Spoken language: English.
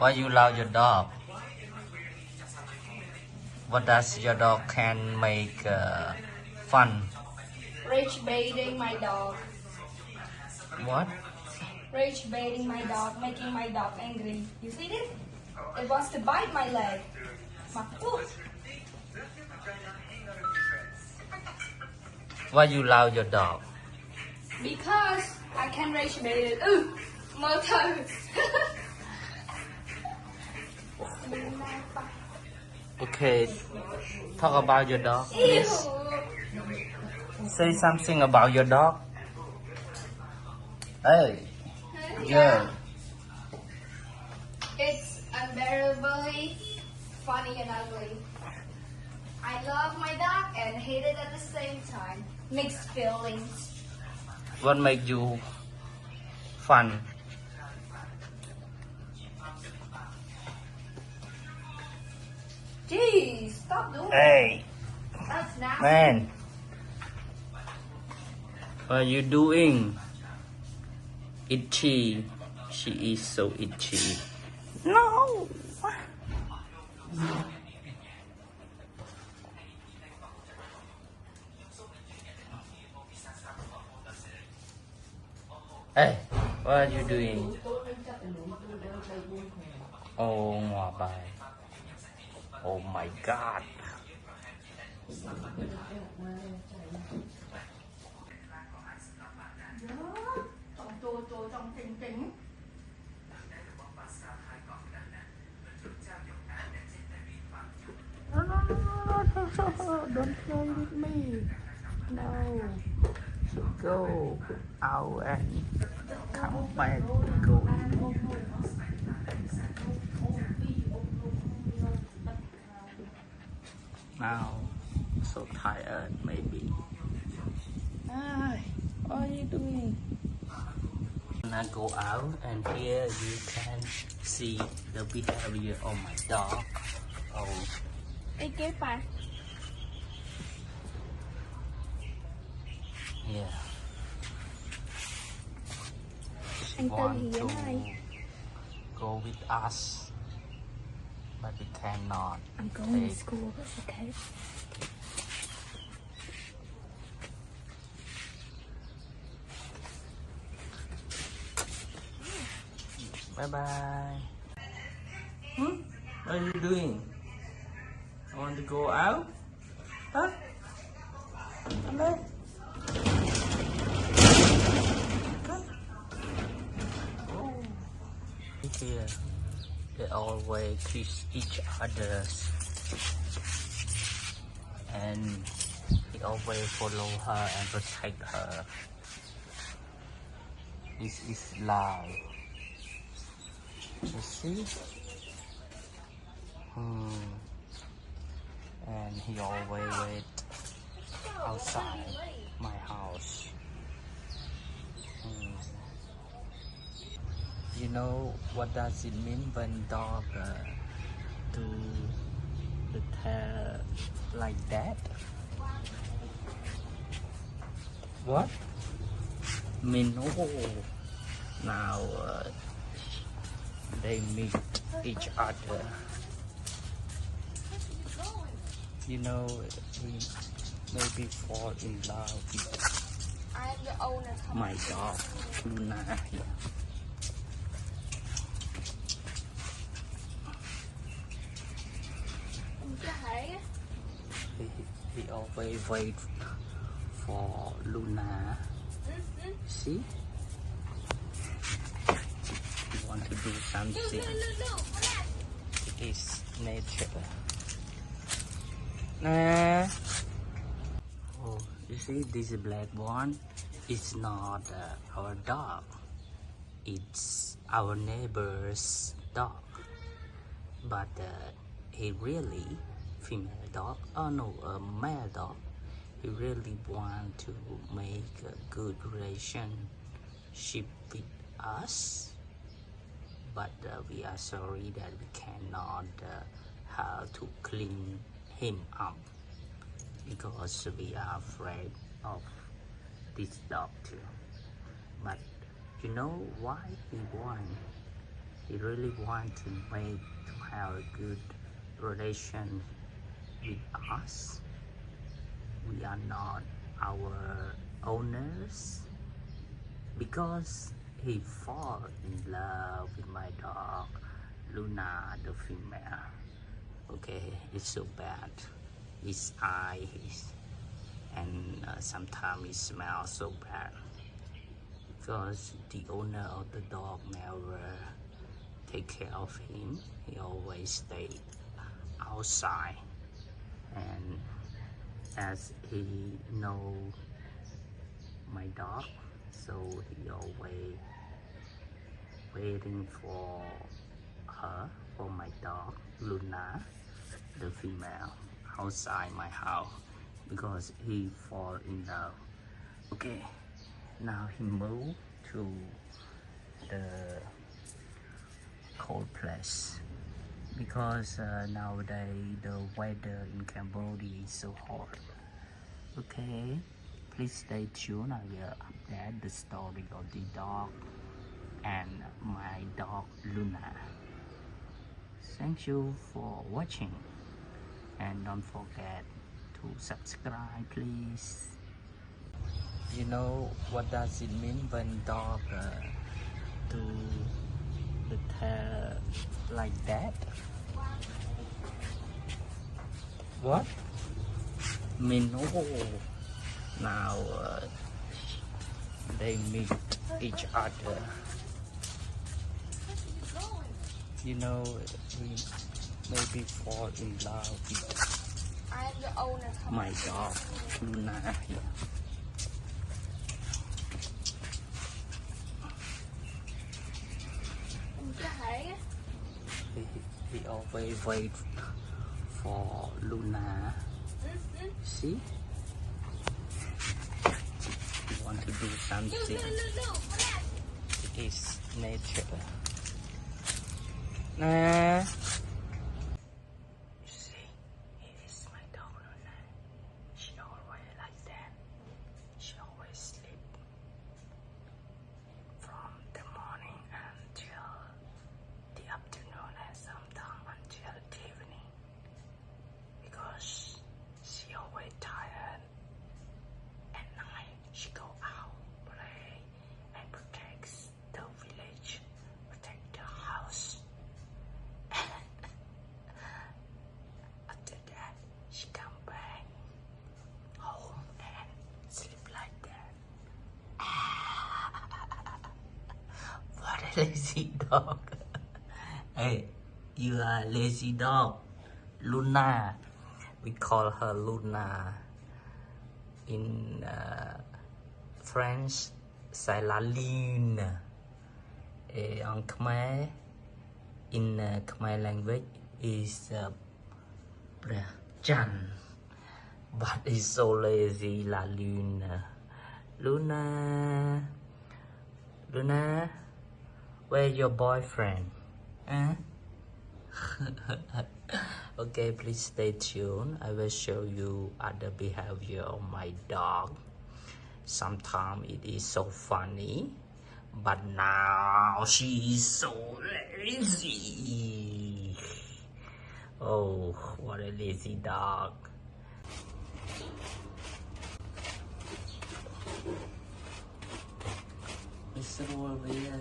Why you love your dog? What does your dog can make fun? Rage baiting my dog. What? Rage baiting my dog, making my dog angry. You see this? It wants to bite my leg. Ooh. Why you love your dog? Because I can rage bait it. Ooh, more toes. Okay, talk about your dog, Ew. please. Say something about your dog. Hey, girl. It's unbearably funny and ugly. I love my dog and hate it at the same time. Mixed feelings. What make you fun? Jeez, stop doing Hey, that. That's nasty. man. What are you doing? Itchy. She is so itchy. No. Hey, what are you doing? Oh my. Oh my God. Don't play with me. No. So go out and come back. Go in. Now, so tired maybe. Hi, what are you doing? When I go out and here you can see the behavior of my dog. Oh, Ê, kế bà. yeah. She Anh Tư want thì to giống ai? go with us, but we cannot. I'm going to take. school, that's okay. Bye bye. What are you doing? I want to go out? Huh? Come back. Come. Oh. Here, they always kiss each other, and he always follow her and protect her. This is love. You see? And he always wait outside my house. You know what does it mean when dog do the tail like that? What? Mean oh, now they meet each other. You know, we maybe fall in love with I'm the owner. my dog, Luna. He always wait for Luna. See? He want to do something. It is nature. Nah. Oh, you see this black one? It's not our dog. It's our neighbor's dog. But he really female dog. Oh no, a male dog. He really want to make a good relationship with us. But we are sorry that we cannot have to clean him up because we are afraid of this dog too. But you know why he he really wants to have a good relation with us. We are not our owners, because he fall in love with my dog Luna, the female. Okay, it's so bad. His eyes and sometimes it smells so bad, because the owner of the dog never take care of him. He always stay outside, and as he know my dog, so he always waiting for her, for my dog Luna, the female, outside my house, because he fall in love. Okay, now he moved to the cold place, because nowadays the weather in Cambodia is so hot. Okay, please stay tuned. I will update the story of the dog and my dog Luna. Thank you for watching, and don't forget to subscribe, please. You know what does it mean when dog do the tail like that? What? Mean, oh, now they meet each other. You know, we maybe fall in love with I'm the owner. my dog Luna. Okay. He always wait for Luna. See? He want to do something. It is nature. Nah. You see, it is my dog Luna. She always like that. She always sleep from the morning until the afternoon, and sometimes until the evening, because she always tired. At night she go out, play, and protects the village, protect the house. After that, she come back home and sleep like that. What a lazy dog. Hey, you are a lazy dog. Luna. We call her Luna. In French, c'est la lune. En Khmer, in Khmer language, is Chan. But it's so lazy, la lune. Luna. Luna, where's your boyfriend? Huh? Okay, please stay tuned. I will show you other behavior of my dog. Sometimes it is so funny, but now she is so lazy. Oh, what a lazy dog. Mr. Over here.